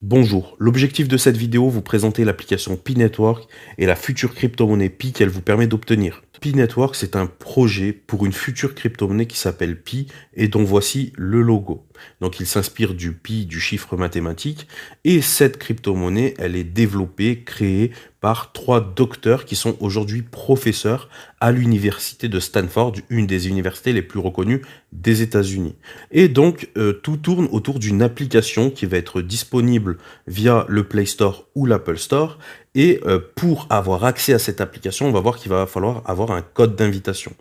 Bonjour, l'objectif de cette vidéo, vous présenter l'application Pi Network et la future crypto-monnaie Pi qu'elle vous permet d'obtenir. Pi Network, c'est un projet pour une future crypto-monnaie qui s'appelle Pi et dont voici le logo. Donc il s'inspire du Pi, du chiffre mathématique, et cette crypto-monnaie, elle est développée, créée par 3 docteurs qui sont aujourd'hui professeurs à l'université de Stanford, une des universités les plus reconnues des États-Unis. Et donc tout tourne autour d'une application qui va être disponible via le Play Store ou l'Apple Store. Et pour avoir accès à cette application, on va voir qu'il va falloir avoir un code d'invitation.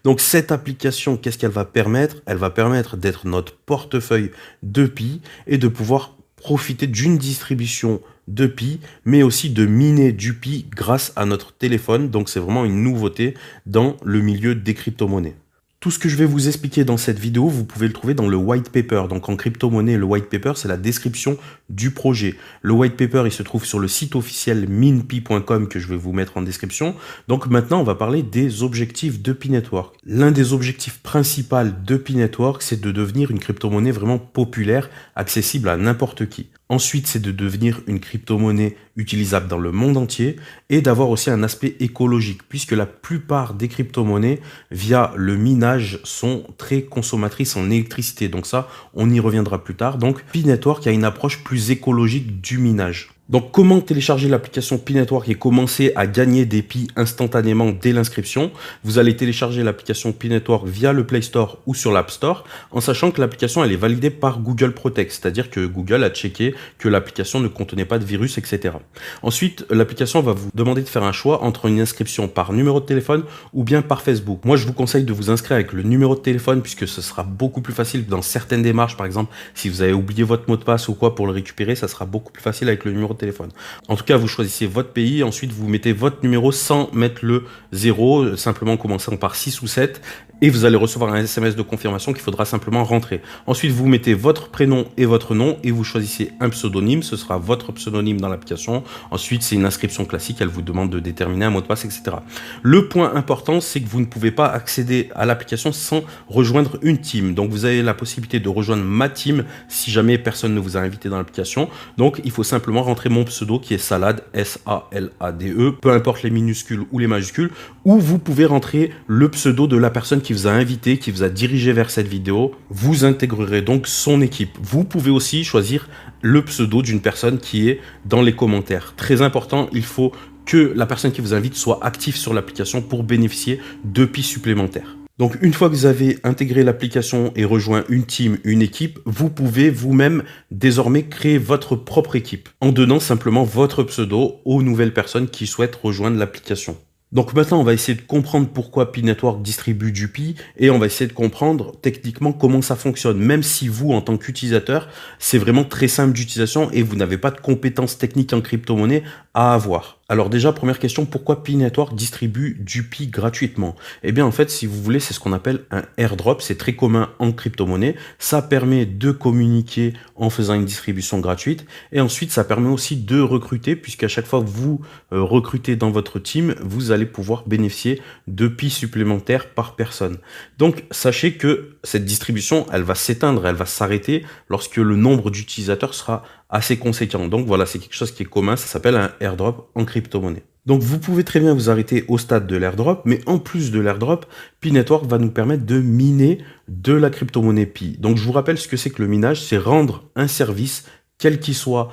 Donc cette application, qu'est-ce qu'elle va permettre? Elle va permettre d'être notre portefeuille de Pi et de pouvoir profiter d'une distribution de Pi, mais aussi de miner du Pi grâce à notre téléphone. Donc c'est vraiment une nouveauté dans le milieu des crypto-monnaies. Tout ce que je vais vous expliquer dans cette vidéo, vous pouvez le trouver dans le white paper. Donc en crypto-monnaie, le white paper, c'est la description du projet. Le white paper, il se trouve sur le site officiel minpi.com que je vais vous mettre en description. Donc maintenant, on va parler des objectifs de Pi Network. L'un des objectifs principaux de Pi Network, c'est de devenir une crypto-monnaie vraiment populaire, accessible à n'importe qui. Ensuite, c'est de devenir une crypto-monnaie utilisable dans le monde entier et d'avoir aussi un aspect écologique, puisque la plupart des crypto-monnaies, via le minage, sont très consommatrices en électricité. Donc ça, on y reviendra plus tard. Donc, Pi Network a une approche plus écologique du minage. Donc, comment télécharger l'application Pi Network et commencer à gagner des Pi instantanément dès l'inscription? Vous allez télécharger l'application Pi Network via le Play Store ou sur l'App Store, en sachant que l'application elle est validée par Google Protect, c'est-à-dire que Google a checké que l'application ne contenait pas de virus, etc. Ensuite, l'application va vous demander de faire un choix entre une inscription par numéro de téléphone ou bien par Facebook. Moi, je vous conseille de vous inscrire avec le numéro de téléphone puisque ce sera beaucoup plus facile dans certaines démarches. Par exemple, si vous avez oublié votre mot de passe ou quoi pour le récupérer, ça sera beaucoup plus facile avec le numéro de téléphone. En tout cas, vous choisissez votre pays, ensuite vous mettez votre numéro sans mettre le 0, simplement commençant par 6 ou 7, et vous allez recevoir un SMS de confirmation qu'il faudra simplement rentrer. Ensuite, vous mettez votre prénom et votre nom et vous choisissez un pseudonyme, ce sera votre pseudonyme dans l'application. Ensuite, c'est une inscription classique, elle vous demande de déterminer un mot de passe, etc. Le point important, c'est que vous ne pouvez pas accéder à l'application sans rejoindre une team. Donc, vous avez la possibilité de rejoindre ma team si jamais personne ne vous a invité dans l'application. Donc, il faut simplement rentrer mon pseudo qui est Salade, S-A-L-A-D-E, peu importe les minuscules ou les majuscules, ou vous pouvez rentrer le pseudo de la personne qui vous a invité, qui vous a dirigé vers cette vidéo. Vous intégrerez donc son équipe. Vous pouvez aussi choisir le pseudo d'une personne qui est dans les commentaires. Très important, il faut que la personne qui vous invite soit active sur l'application pour bénéficier de Pi supplémentaires. Donc une fois que vous avez intégré l'application et rejoint une team, une équipe, vous pouvez vous-même désormais créer votre propre équipe en donnant simplement votre pseudo aux nouvelles personnes qui souhaitent rejoindre l'application. Donc maintenant, on va essayer de comprendre pourquoi Pi Network distribue du Pi et on va essayer de comprendre techniquement comment ça fonctionne. Même si vous, en tant qu'utilisateur, c'est vraiment très simple d'utilisation et vous n'avez pas de compétences techniques en crypto-monnaie à avoir. Alors déjà, première question, pourquoi Pi Network distribue du Pi gratuitement? Eh bien en fait, si vous voulez, c'est ce qu'on appelle un airdrop, c'est très commun en crypto-monnaie. Ça permet de communiquer en faisant une distribution gratuite et ensuite ça permet aussi de recruter puisqu'à chaque fois que vous recrutez dans votre team, vous allez pouvoir bénéficier de Pi supplémentaires par personne. Donc sachez que cette distribution, elle va s'éteindre, elle va s'arrêter lorsque le nombre d'utilisateurs sera assez conséquent. Donc voilà, c'est quelque chose qui est commun, ça s'appelle un airdrop en crypto-monnaie. Donc vous pouvez très bien vous arrêter au stade de l'airdrop, mais en plus de l'airdrop, Pi Network va nous permettre de miner de la crypto-monnaie Pi. Donc je vous rappelle ce que c'est que le minage, c'est rendre un service, quel qu'il soit,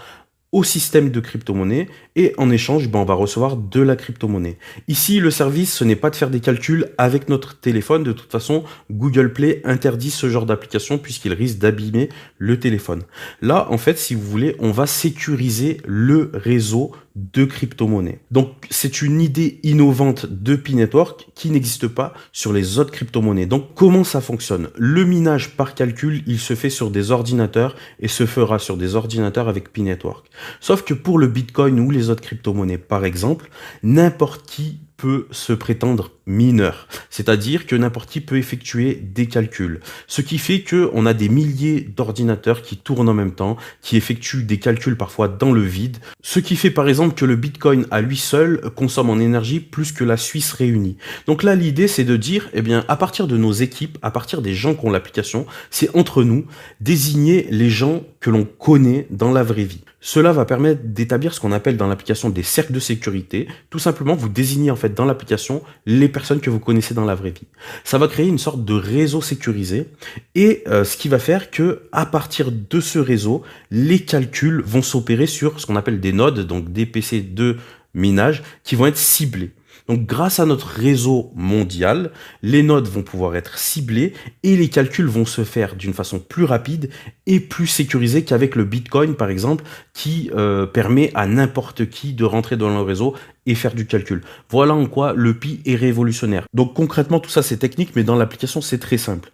au système de crypto-monnaie et en échange, on va recevoir de la crypto-monnaie. Ici, le service, ce n'est pas de faire des calculs avec notre téléphone. De toute façon, Google Play interdit ce genre d'application puisqu'il risque d'abîmer le téléphone. Là, en fait, si vous voulez, on va sécuriser le réseau de crypto-monnaie. Donc, c'est une idée innovante de Pi Network qui n'existe pas sur les autres crypto-monnaies. Donc, comment ça fonctionne? Le minage par calcul, il se fait sur des ordinateurs et se fera sur des ordinateurs avec Pi Network. Sauf que pour le Bitcoin ou les autres crypto-monnaies, par exemple, n'importe qui peut se prétendre mineur, c'est-à-dire que n'importe qui peut effectuer des calculs. Ce qui fait qu'on a des milliers d'ordinateurs qui tournent en même temps, qui effectuent des calculs parfois dans le vide, ce qui fait par exemple que le Bitcoin à lui seul consomme en énergie plus que la Suisse réunie. Donc là, l'idée c'est de dire, eh bien, à partir de nos équipes, à partir des gens qui ont l'application, c'est entre nous, désigner les gens que l'on connaît dans la vraie vie. Cela va permettre d'établir ce qu'on appelle dans l'application des cercles de sécurité. Tout simplement, vous désignez en fait dans l'application les personnes que vous connaissez dans la vraie vie. Ça va créer une sorte de réseau sécurisé et ce qui va faire que à partir de ce réseau, les calculs vont s'opérer sur ce qu'on appelle des nodes, donc des PC de minage, qui vont être ciblés. Donc grâce à notre réseau mondial, les nodes vont pouvoir être ciblées et les calculs vont se faire d'une façon plus rapide et plus sécurisée qu'avec le Bitcoin par exemple, qui permet à n'importe qui de rentrer dans le réseau et faire du calcul. Voilà en quoi le Pi est révolutionnaire. Donc concrètement tout ça c'est technique, mais dans l'application c'est très simple.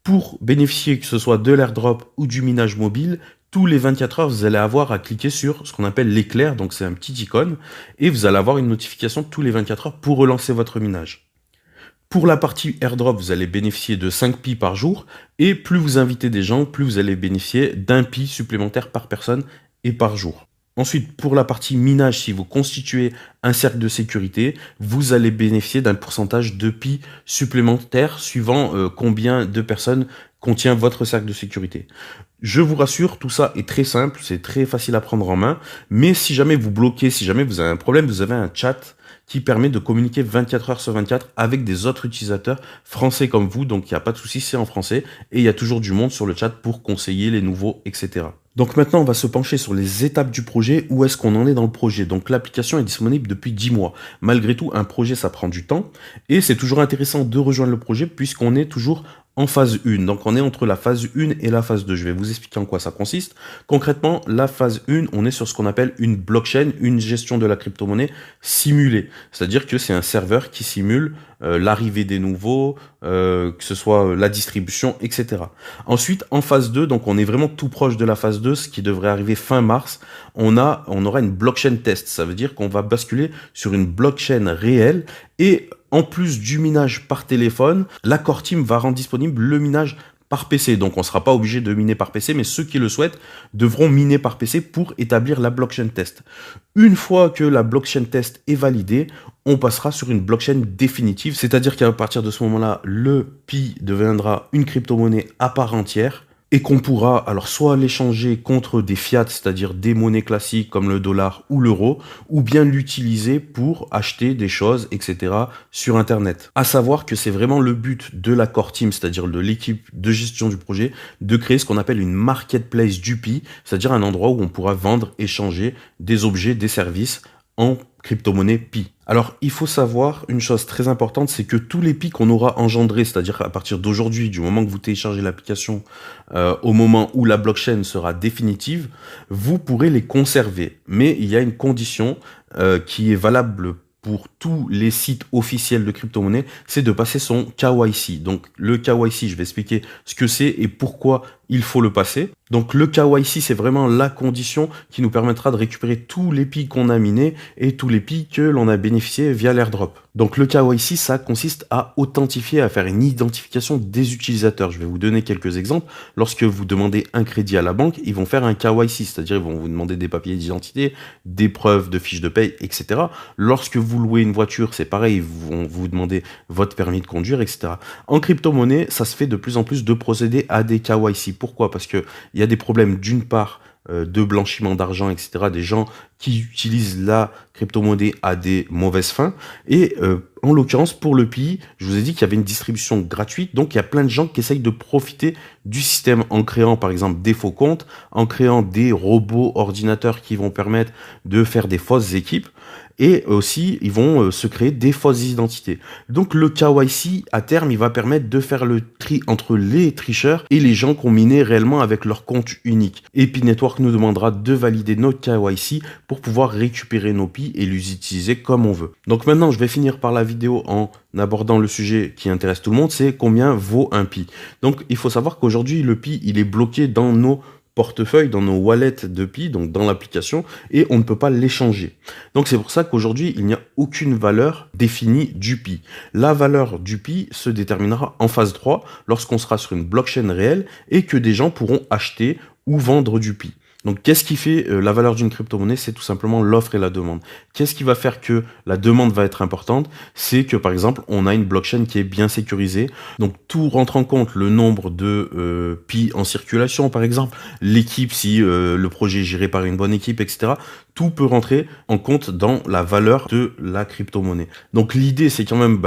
Pour bénéficier que ce soit de l'airdrop ou du minage mobile, tous les 24 heures, vous allez avoir à cliquer sur ce qu'on appelle l'éclair, donc c'est un petit icône, et vous allez avoir une notification tous les 24 heures pour relancer votre minage. Pour la partie airdrop, vous allez bénéficier de 5 pi par jour, et plus vous invitez des gens, plus vous allez bénéficier d'un pi supplémentaire par personne et par jour. Ensuite, pour la partie minage, si vous constituez un cercle de sécurité, vous allez bénéficier d'un pourcentage de pi supplémentaire suivant combien de personnes contient votre cercle de sécurité. Je vous rassure, tout ça est très simple, c'est très facile à prendre en main, mais si jamais vous bloquez, si jamais vous avez un problème, vous avez un chat qui permet de communiquer 24 heures sur 24 avec des autres utilisateurs français comme vous, donc il n'y a pas de souci, c'est en français, et il y a toujours du monde sur le chat pour conseiller les nouveaux, etc. Donc maintenant, on va se pencher sur les étapes du projet, où est-ce qu'on en est dans le projet. Donc l'application est disponible depuis 10 mois. Malgré tout, un projet, ça prend du temps, et c'est toujours intéressant de rejoindre le projet puisqu'on est toujours en phase 1. Donc on est entre la phase 1 et la phase 2. Je vais vous expliquer en quoi ça consiste. Concrètement, la phase 1, on est sur ce qu'on appelle une blockchain, une gestion de la crypto-monnaie simulée. C'est-à-dire que c'est un serveur qui simule l'arrivée des nouveaux, que ce soit la distribution, etc. Ensuite, en phase 2, donc on est vraiment tout proche de la phase 2, ce qui devrait arriver fin mars, on aura une blockchain test. Ça veut dire qu'on va basculer sur une blockchain réelle et en plus du minage par téléphone, la Core Team va rendre disponible le minage par PC. Donc on ne sera pas obligé de miner par PC, mais ceux qui le souhaitent devront miner par PC pour établir la blockchain test. Une fois que la blockchain test est validée, on passera sur une blockchain définitive, c'est-à-dire qu'à partir de ce moment-là, le Pi deviendra une crypto-monnaie à part entière, et qu'on pourra alors soit l'échanger contre des fiat, c'est-à-dire des monnaies classiques comme le dollar ou l'euro, ou bien l'utiliser pour acheter des choses, etc. sur Internet. À savoir que c'est vraiment le but de la Core Team, c'est-à-dire de l'équipe de gestion du projet, de créer ce qu'on appelle une marketplace du Pi, c'est-à-dire un endroit où on pourra vendre, échanger des objets, des services en crypto-monnaie Pi. Alors, il faut savoir une chose très importante, c'est que tous les Pi qu'on aura engendrés, c'est-à-dire à partir d'aujourd'hui, du moment que vous téléchargez l'application, au moment où la blockchain sera définitive, vous pourrez les conserver. Mais il y a une condition qui est valable pour tous les sites officiels de crypto-monnaie, c'est de passer son KYC. Donc le KYC, je vais expliquer ce que c'est et pourquoi il faut le passer. Donc le KYC, c'est vraiment la condition qui nous permettra de récupérer tous les Pi qu'on a minés et tous les Pi que l'on a bénéficié via l'airdrop. Donc le KYC, ça consiste à authentifier, à faire une identification des utilisateurs. Je vais vous donner quelques exemples. Lorsque vous demandez un crédit à la banque, ils vont faire un KYC, c'est-à-dire ils vont vous demander des papiers d'identité, des preuves de fiches de paye, etc. Lorsque vous louez une voiture, c'est pareil, ils vont vous demander votre permis de conduire, etc. En crypto-monnaie, ça se fait de plus en plus de procéder à des KYC. Pourquoi? Parce que il y a des problèmes d'une part de blanchiment d'argent, etc. Des gens qui utilisent la crypto-monnaie à des mauvaises fins. Et en l'occurrence, pour le Pi, je vous ai dit qu'il y avait une distribution gratuite. Donc, il y a plein de gens qui essayent de profiter du système en créant, par exemple, des faux comptes, en créant des robots ordinateurs qui vont permettre de faire des fausses équipes. Et aussi, ils vont se créer des fausses identités. Donc le KYC, à terme, il va permettre de faire le tri entre les tricheurs et les gens qui ont miné réellement avec leur compte unique. Et Pi Network nous demandera de valider notre KYC pour pouvoir récupérer nos Pi et les utiliser comme on veut. Donc maintenant, je vais finir par la vidéo en abordant le sujet qui intéresse tout le monde, c'est combien vaut un Pi. Donc il faut savoir qu'aujourd'hui, le Pi, il est bloqué dans nos portefeuille, dans nos wallets de Pi, donc dans l'application, et on ne peut pas l'échanger. Donc c'est pour ça qu'aujourd'hui, il n'y a aucune valeur définie du Pi. La valeur du Pi se déterminera en phase 3, lorsqu'on sera sur une blockchain réelle et que des gens pourront acheter ou vendre du Pi. Donc, qu'est-ce qui fait la valeur d'une crypto-monnaie? C'est tout simplement l'offre et la demande. Qu'est-ce qui va faire que la demande va être importante? C'est que, par exemple, on a une blockchain qui est bien sécurisée. Donc, tout rentre en compte, le nombre de Pi en circulation, par exemple, l'équipe, si le projet est géré par une bonne équipe, etc. Tout peut rentrer en compte dans la valeur de la crypto-monnaie. Donc, l'idée, c'est quand même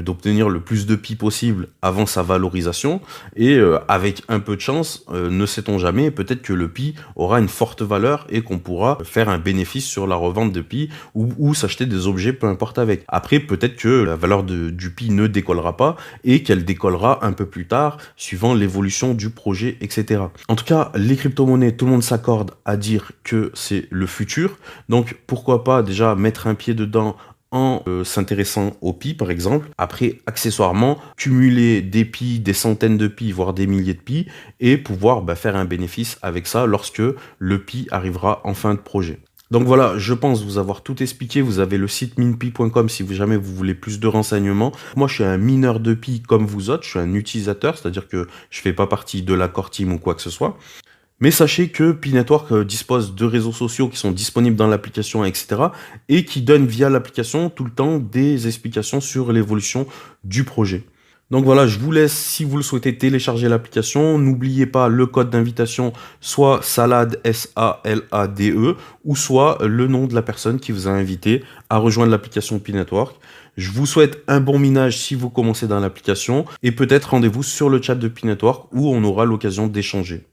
d'obtenir le plus de Pi possible avant sa valorisation. Et avec un peu de chance, ne sait-on jamais, peut-être que le Pi aura une forte valeur et qu'on pourra faire un bénéfice sur la revente de Pi ou s'acheter des objets, peu importe avec. Après, peut-être que la valeur du Pi ne décollera pas et qu'elle décollera un peu plus tard, suivant l'évolution du projet, etc. En tout cas, les crypto-monnaies, tout le monde s'accorde à dire que c'est le futur. Donc, pourquoi pas déjà mettre un pied dedans en s'intéressant au Pi, par exemple. Après, accessoirement, cumuler des Pi, des centaines de Pi, voire des milliers de Pi, et pouvoir faire un bénéfice avec ça lorsque le Pi arrivera en fin de projet. Donc voilà, je pense vous avoir tout expliqué. Vous avez le site minpi.com si jamais vous voulez plus de renseignements. Moi, je suis un mineur de Pi comme vous autres. Je suis un utilisateur, c'est-à-dire que je fais pas partie de la core team ou quoi que ce soit. Mais sachez que Pi Network dispose de réseaux sociaux qui sont disponibles dans l'application, etc. et qui donnent via l'application tout le temps des explications sur l'évolution du projet. Donc voilà, je vous laisse, si vous le souhaitez, télécharger l'application. N'oubliez pas le code d'invitation, soit SALADE, S-A-L-A-D-E, ou soit le nom de la personne qui vous a invité à rejoindre l'application Pi Network. Je vous souhaite un bon minage si vous commencez dans l'application, et peut-être rendez-vous sur le chat de Pi Network où on aura l'occasion d'échanger.